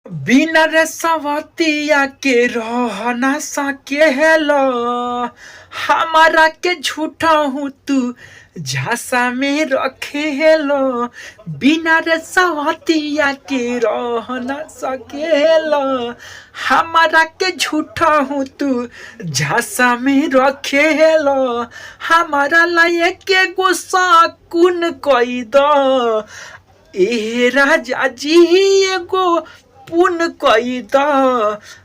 बिना रे सवतिया के रह ना सके हेलो, हमारा के झूठा हूँ तू झांसा में रखे हेलो। बिना रे सवतिया के रह ना सके हेलो, हमारा के झूठा हूँ तू झांसा में रखे हेलो। हमारा लायक के गुस्सा कुन कोई दो, ए राजा जी एगो पुन कई द,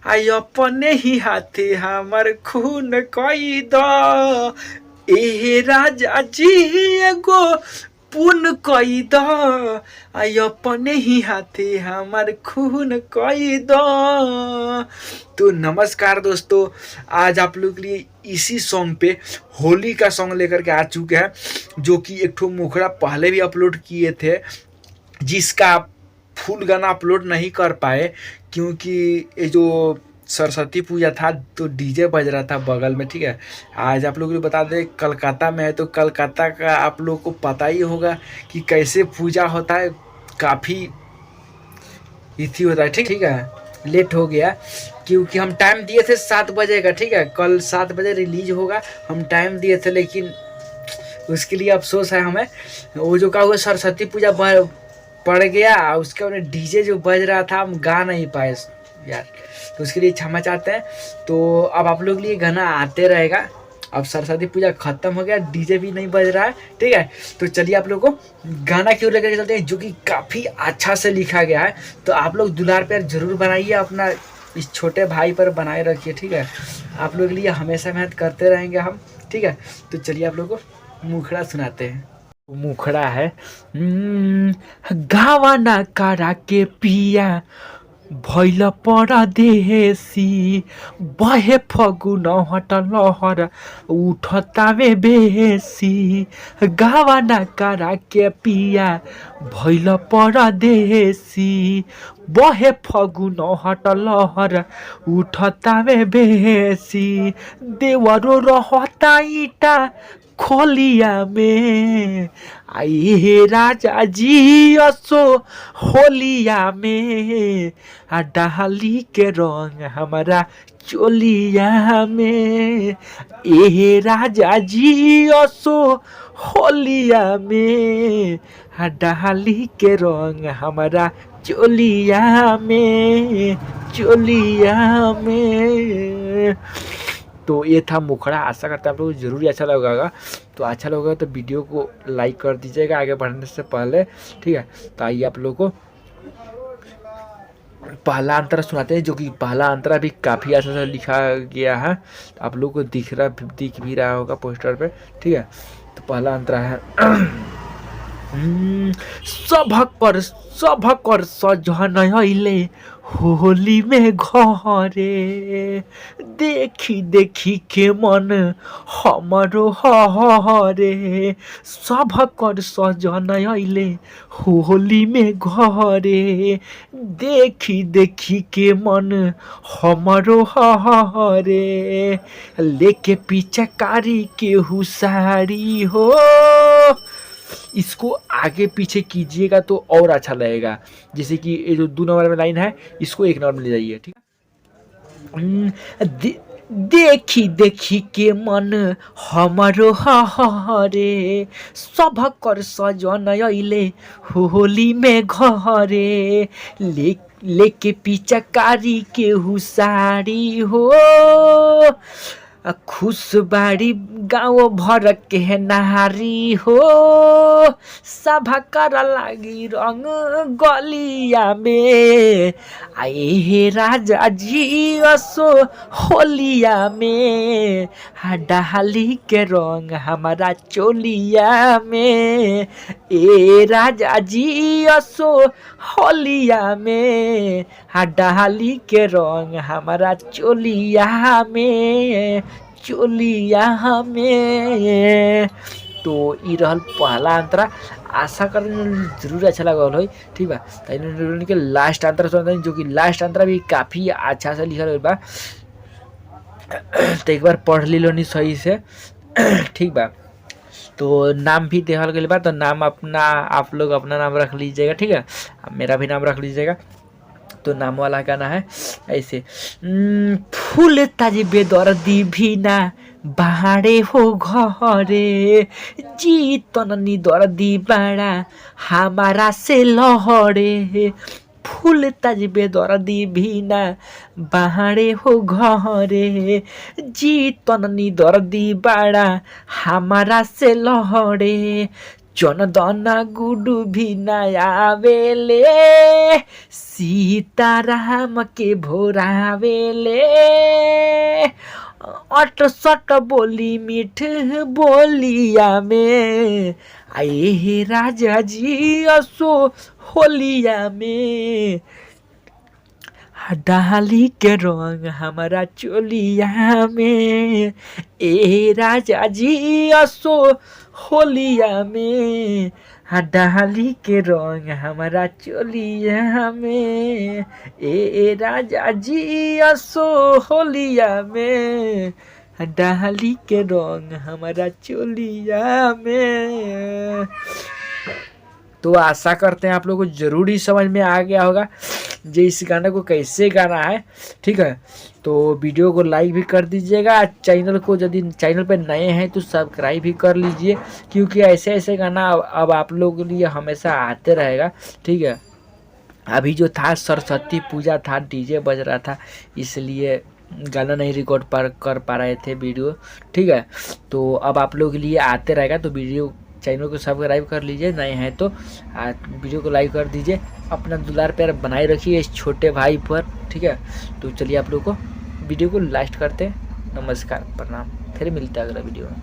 आई अपने ही हाथे हमार खून कई द। ए राजा जी एगो पुन कई द, आई अपने ही हाथे हमार खून कई द। तो नमस्कार दोस्तों, आज आप लोग के लिए इसी सॉन्ग पे होली का सॉन्ग लेकर के आ चुके हैं, जो कि एक ठो मुखड़ा पहले भी अपलोड किए थे, जिसका फुल गाना अपलोड नहीं कर पाए क्योंकि ये जो सरस्वती पूजा था तो डीजे बज रहा था बगल में। ठीक है, आज आप लोगों को बता दें कलकत्ता में है, तो कलकत्ता का आप लोग को पता ही होगा कि कैसे पूजा होता है, काफ़ी इथी होता है। ठीक है, लेट हो गया क्योंकि हम टाइम दिए थे 7 बजे का। ठीक है, कल 7 बजे रिलीज होगा, हम टाइम दिए थे, लेकिन उसके लिए अफसोस है हमें। वो जो का हुआ सरस्वती पूजा पड़ गया, उसके बाद डीजे जो बज रहा था हम गा नहीं पाए यार, तो उसके लिए क्षमा चाहते हैं। तो अब आप लोग लिए गाना आते रहेगा। अब सरस्वती पूजा खत्म हो गया, डीजे भी नहीं बज रहा है। ठीक है, तो चलिए आप लोग को गाना क्यों लेकर चलते हैं, जो कि काफ़ी अच्छा से लिखा गया है। तो आप लोग दुलार प्यार जरूर बनाइए, अपना इस छोटे भाई पर बनाए रखिए। ठीक है, आप लोग के लिए हमेशा मेहनत करते रहेंगे हम। ठीक है, तो चलिए आप लोग को मुखड़ा सुनाते हैं। मुखड़ा है। गावा ना करा के पिया भैल परदेसी, बहे फगुन हट लहर उठतावे बेसी। गावा ना करा के पिया भैल परदेसी, बहे फगुन हट लहर उठतावे बेसी। देवरो रहता ईटा खोलिया में, आई हे राजा जी असो होलिया में, आ डाली के रंग हमारा चोलिया में। ए राजा जी असो होलिया में, आ डाली के रंग हमारा चोलिया में, चोलिया में। तो ये था मुखड़ा। आशा करता है आप लोग को ज़रूर अच्छा लगेगा। तो अच्छा लगेगा तो वीडियो को लाइक कर दीजिएगा आगे बढ़ने से पहले। ठीक है, तो आइए आप लोग को पहला अंतरा सुनाते हैं, जो कि पहला अंतरा भी काफ़ी अच्छा से लिखा गया है। तो आप लोग को दिख भी रहा होगा पोस्टर पे। ठीक है, तो पहला अंतरा है। सभकर सजन अइले होली में घरे, देखी देखी के मन हमरो हरे। सभकर सजन अइले होली में घरे, देखी देखी के मन हमरो हरे। लेके पिचकारी के हुसारी हो, इसको आगे पीछे कीजिएगा तो और अच्छा लगेगा। जैसे कि ये जो 2 नंबर में लाइन है, इसको 1 नंबर में ले जाइए। ठीक है, देखी देखी के मन हमारो हरे, सभकर सजन अइले होली में घरे। लेके पिचकारी के हुसारी हो, खुशबाड़ी गाँव भर के नारी हो। सभा कर लागी रंग गलिया में, आए हे राजा जी असो होलिया में, डाली के रंग हमारा चोलिया में। ए राजा जी असो होलिया में, डाली के रंग हमारा चोलिया में, चोलिया में। तो ई रहल पहला अंतरा। आशा कर जरूर अच्छा लगा हो। ठीक बा, तो के लास्ट अंतरा सुनते, जो कि लास्ट अंतरा भी काफ़ी अच्छा से लिखल बा। तो एक बार पढ़ ली लो नहीं सही से। ठीक बा, तो नाम भी देखल गई बा, तो नाम अपना आप लोग अपना नाम रख लीजिएगा। ठीक है, मेरा भी नाम रख लीजिएगा। तो नाम वाला गाना है ऐसे। फूल ताज बेदर्दी भी ना बाड़े हो घरे, जी तननी दर्दी बाड़ा हमारा से लहरे। फूल ताज बेदर्दी भी ना बाड़े हो घरे, जी तननी दर्दी बाड़ा हमारा से लहरे। चंदना गुडू भी नया आवेले, सीताराम के भोरावेले। अट सट बोली मीठ बोलिया में, आए हे राजा जी असो होलिया में। डाली के रंग हमारा चोलिया में, ए राजा जी असो होलिया में। डाली के रंग हमारा चोलिया में, ए राजा जी असो होलिया में। डाली के रंग हमारा चोलिया में। तो आशा करते हैं आप लोगों को जरूर ही समझ में आ गया होगा जो इस गाने को कैसे गाना है। ठीक है, तो वीडियो को लाइक भी कर दीजिएगा, चैनल को यदि चैनल पर नए हैं तो सब्सक्राइब भी कर लीजिए, क्योंकि ऐसे ऐसे गाना अब आप लोगों के लिए हमेशा आते रहेगा। ठीक है, अभी जो था सरस्वती पूजा था, डीजे बज रहा था, इसलिए गाना नहीं रिकॉर्ड कर पा रहे थे वीडियो। ठीक है, तो अब आप लोगों के लिए आते रहेगा, तो वीडियो चैनल को सब्सक्राइब कर लीजिए, नए हैं तो वीडियो को लाइक कर दीजिए, अपना दुलार प्यार बनाए रखिए इस छोटे भाई पर। ठीक है, तो चलिए आप लोग को वीडियो को लास्ट करते हैं। नमस्कार, प्रणाम, फिर मिलते हैं अगला वीडियो में।